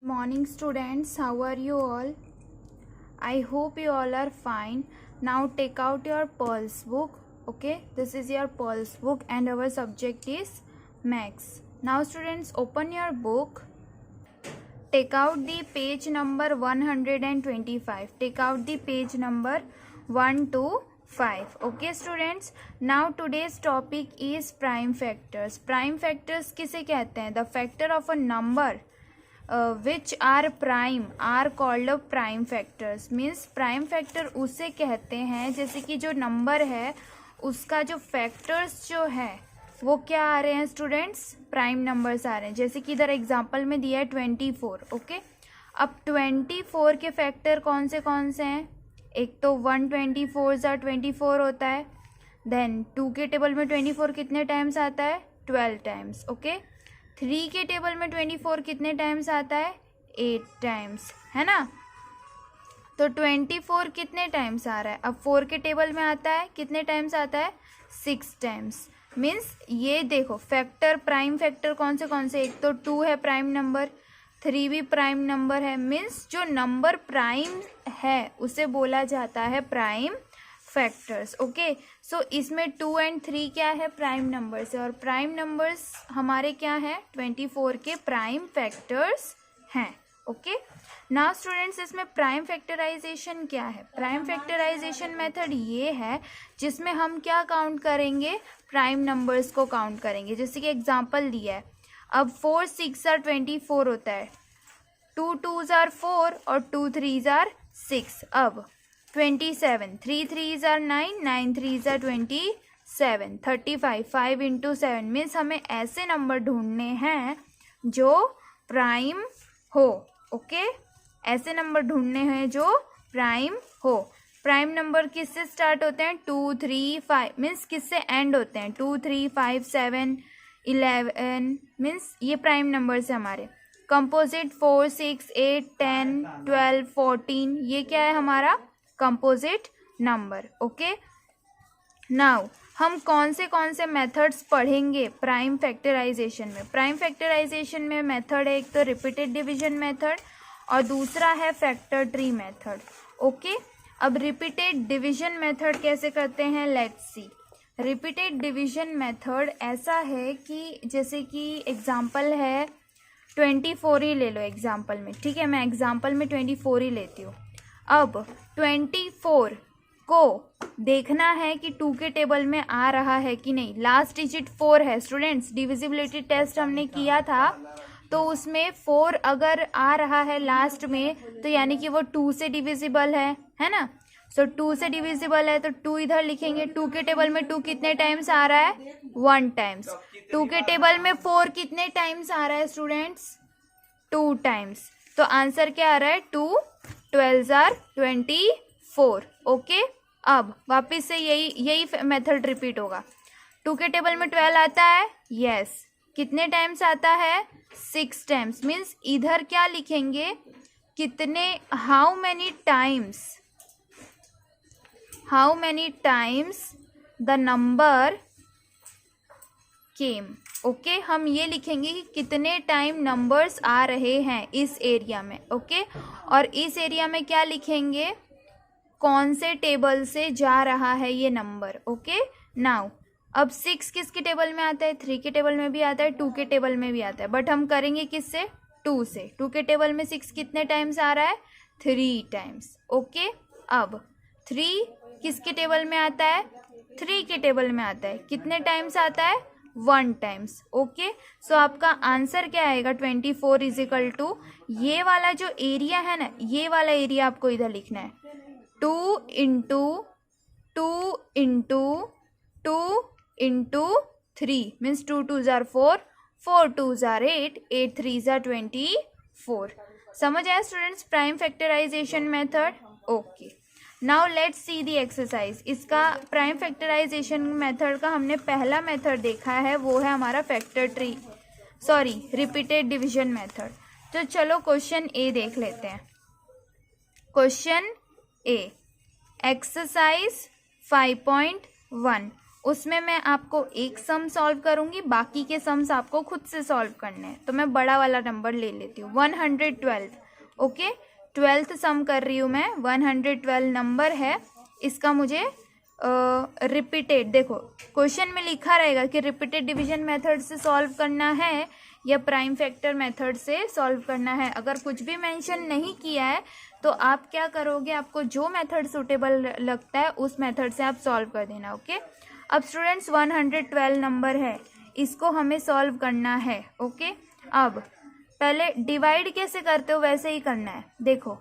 Morning students, how are you all? I hope you all are fine. Now take out your Pearls book. Okay, this is your Pearls book and our subject is Maths. Now students, open your book. Take out the page number 125. Take out the page number 1 to 5. Okay students, now today's topic is prime factors. Prime factors किसे कहते हैं? The factor of a number which are prime are called prime factors. Means prime factor उसे कहते हैं जैसे कि जो number है उसका जो फैक्टर्स जो है वो क्या आ रहे हैं स्टूडेंट्स? प्राइम नंबर्स आ रहे हैं. जैसे कि इधर एग्जांपल में दिया है 24. ओके, अब 24 के फैक्टर कौन से हैं? एक तो 124 होता है. देन 2 के टेबल में 24 कितने टाइम्स आता है? 12 टाइम्स. ओके, 3 के टेबल में 24 कितने टाइम्स आता है? 8 टाइम्स, है ना. तो 24 कितने टाइम्स आ रहा है? अब 4 के टेबल में आता है, कितने टाइम्स आता है? 6 टाइम्स. मीन्स ये देखो फैक्टर, प्राइम फैक्टर कौन से? एक तो 2 है प्राइम नंबर, 3 भी प्राइम नंबर है. मीन्स जो नंबर प्राइम है उसे बोला जाता है प्राइम फैक्टर्स. ओके, सो इसमें 2 एंड 3 क्या है? प्राइम नंबर्स है. और प्राइम नंबर्स हमारे क्या है? 24 के प्राइम फैक्टर्स हैं. ओके, नाउ स्टूडेंट्स, इसमें प्राइम फैक्टराइजेशन क्या है? प्राइम फैक्टराइजेशन मेथड ये है जिसमें हम क्या काउंट करेंगे? प्राइम नंबर्स को काउंट करेंगे. जैसे कि एग्जांपल दिया है, अब 4 6 आर 24 होता है, 2 2s आर 4 और 2 3s आर 6. अब 27, 3 3s are 9, 9 3s are 27, 35, 5 into 7. Means हमें ऐसे नंबर ढूंढने हैं जो प्राइम हो. ओके, ऐसे नंबर ढूंढने हैं जो प्राइम हो. प्राइम नंबर किससे स्टार्ट होते हैं? 2 3 5. मीन्स किससे एंड होते हैं? 2 3 5 7 11. मीन्स ये प्राइम नंबर्स है हमारे. कंपोजिट 4 6 8 10 12 14, ये क्या है हमारा? Composite number. ओके, नाउ हम कौन से मेथड्स पढ़ेंगे प्राइम फैक्टराइजेशन में? प्राइम फैक्टराइजेशन में मेथड है एक तो रिपीटेड डिवीजन मेथड और दूसरा है फैक्टर ट्री मेथड. ओके, अब रिपीटेड डिवीजन मेथड कैसे करते हैं? Let's see. Repeated division method ऐसा है कि जैसे कि एग्जांपल है 24 ही ले लो एग्जांपल में. ठीक है, मैं एग्जांपल में 24 ही लेती हूँ. अब 24 को देखना है कि 2 के टेबल में आ रहा है कि नहीं. लास्ट डिजिट 4 है स्टूडेंट्स. डिविजिबिलिटी टेस्ट हमने किया था तो उसमें 4 अगर आ रहा है लास्ट में तो यानी कि वो 2 से डिविजिबल है ना. सो 2 से डिविजिबल है तो 2 इधर लिखेंगे. 2 के टेबल में 2 कितने टाइम्स आ रहा है? 1 टाइम्स. 2 के टेबल में 4 कितने टाइम्स आ रहा है स्टूडेंट्स? 2 टाइम्स. तो आंसर क्या आ रहा है? 2 12s आर 24. ओके, अब वापस से यही मेथड रिपीट होगा. 2 के टेबल में 12 आता है. यस. कितने टाइम्स आता है? 6 टाइम्स. मीन्स इधर क्या लिखेंगे? कितने, how many times the number came. Okay, हम ये लिखेंगे कि कितने टाइम नंबर्स आ रहे हैं इस एरिया में. ओके, और इस एरिया में क्या लिखेंगे? कौन से टेबल से जा रहा है ये नंबर. ओके, नाउ अब 6 किसके टेबल में आता है? 3 के टेबल में भी आता है, 2 के टेबल में भी आता है. बट हम करेंगे किससे? 2 से. 2 के टेबल में 6 कितने टाइम्स आ रहा है? 3 टाइम्स. ओके, अब 3 किसके टेबल में आता है? 3 के टेबल में आता है. कितने टाइम्स आता है? 1 टाइम्स. ओके, सो आपका आंसर क्या आएगा? 24 इज इक्वल टू ये वाला जो एरिया है ना, ये वाला एरिया आपको इधर लिखना है. 2 into 2 into 2 into 3 means 2 2s are 4, 4 2s are 8, 8 3s are 24. समझ आया students prime factorization method? Okay, now let's see the exercise. इसका प्राइम फैक्टराइजेशन मेथड का हमने पहला मेथड देखा है, वो है हमारा रिपीटेड डिवीजन मेथड. तो चलो क्वेश्चन ए देख लेते हैं. क्वेश्चन ए, एक्सरसाइज 5.1. उसमें मैं आपको एक सम सॉल्व करूंगी, बाकी के सम्स आपको खुद से सॉल्व करने हैं। तो मैं बड़ा वाला नंबर ले लेती हूँ 112। ओके, 12th सम कर रही हूँ मैं। 112 नंबर है, इसका मुझे रिपीटेड, देखो क्वेश्चन में लिखा रहेगा कि रिपीटेड डिवीजन मेथड से सॉल्व करना है या प्राइम फैक्टर मेथड से सॉल्व करना है। अगर कुछ भी मेंशन नहीं किया है तो आप क्या करोगे, आपको जो मेथड सुटेबल लगता है उस मेथड से आप सॉल्व कर देना। ओके, अब स्टूडेंट्स 112 नंबर है, इसको हमें सॉल्व करना है। ओके, अब पहले डिवाइड कैसे करते हो वैसे ही करना है। देखो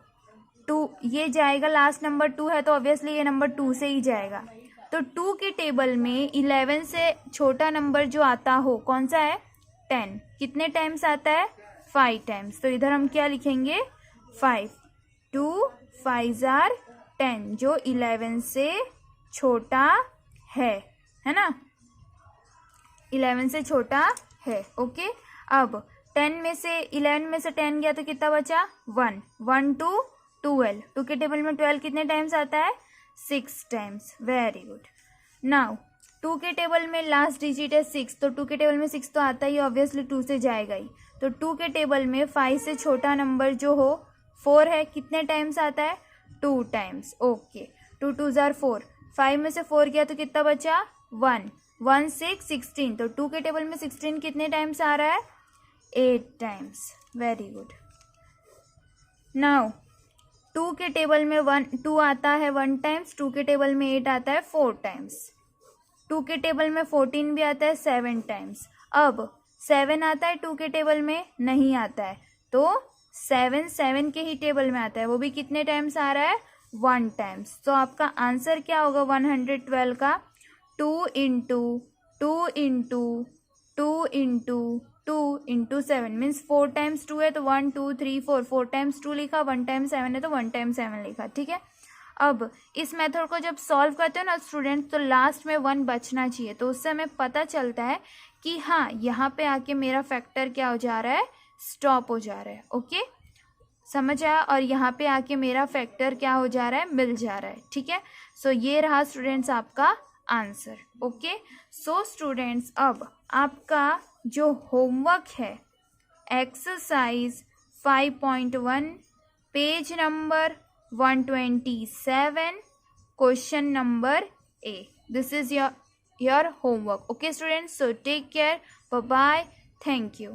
2 ये जाएगा, लास्ट नंबर 2 है तो ऑब्वियसली ये नंबर 2 से ही जाएगा। तो 2 के टेबल में 11 से छोटा नंबर जो आता हो कौन सा है, 10। कितने टाइम्स आता है, 5 टाइम्स। तो इधर हम क्या लिखेंगे, 5। 2 5 are 10, जो 11 से छोटा है ना, 11 से छोटा है। ओके, अब 10 में से 11 में से 10 गया तो कितना बचा, 1। 1 to 12, 2 के टेबल में 12 कितने टाइम्स आता है, 6 टाइम्स। Very good. नाउ 2 के टेबल में लास्ट डिजिट है 6, तो 2 के टेबल में 6 तो आता ही, ऑब्वियसली 2 से जाएगा ही। तो 2 के टेबल में 5 से छोटा नंबर जो हो 4 है, कितने टाइम्स आता है, 2 टाइम्स। ओके, 2 2s are 4, 5 में से 4 गया तो कितना बचा, 1। 1 6 16, तो 2 के टेबल में 16 कितने टाइम्स आ रहा है, 8 टाइम्स। Very good. नाउ 2 के टेबल में 2 आता है 1 टाइम्स, 2 के टेबल में 8 आता है 4 टाइम्स, 2 के टेबल में 14 भी आता है 7 टाइम्स। अब 7 आता है 2 के टेबल में, नहीं आता है, तो 7 के ही टेबल में आता है, वो भी कितने टाइम्स आ रहा है, 1 टाइम्स। तो आपका आंसर क्या होगा 112 का, 2 into 2 into 2 into 2 into 7 means 4 times 2 है तो 1 2 3 4, 4 टाइम्स 2 लिखा, 1 टाइम्स 7 है तो 1 टाइम्स 7 लिखा। ठीक है, अब इस मेथड को जब सॉल्व करते हो ना स्टूडेंट, तो लास्ट में 1 बचना चाहिए, तो उससे हमें पता चलता है कि हाँ यहाँ पे आके मेरा फैक्टर क्या हो जा रहा है, स्टॉप हो जा रहा है। ओके, समझ आया, और यहाँ पे आके मेरा फैक्टर क्या हो जा रहा है, मिल जा रहा है। ठीक है, सो ये रहा स्टूडेंट्स आपका आंसर। ओके, सो स्टूडेंट्स अब आपका जो होमवर्क है exercise 5.1 page number 127 question number A, this is your homework. Okay students, so take care, bye bye, thank you.